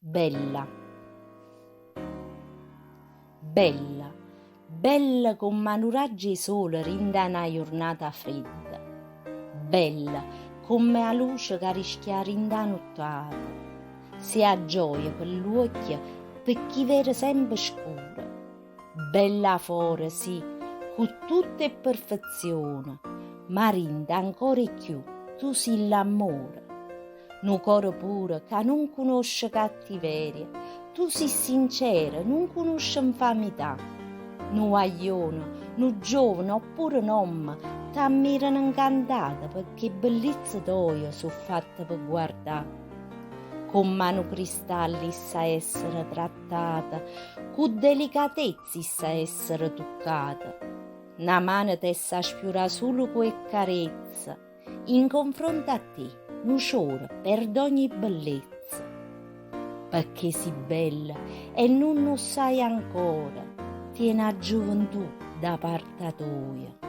Bella, bella, bella come un raggio di sole rinda una giornata fredda, bella come la luce che rischia rinda nottata, si ha gioia per l'occhio per chi vede sempre scuro, bella fuori sì, con tutta perfezione, ma rinda ancora più, tu sei l'amore. Un cuore puro che non conosce cattiveria, tu sei sincera, non conosci infamità. Un guaglione, un giovane oppure un uomo ti ammirano incantata perché bellezza tua sono fatte per guardare. Con mano cristalli sa essere trattata, con delicatezza sa essere toccata. Una mano te sa sfiorare solo con carezza, in confronto a te. Non sciora per ogni bellezza, perché sei bella e non lo sai ancora, tieni a gioventù da parte tua.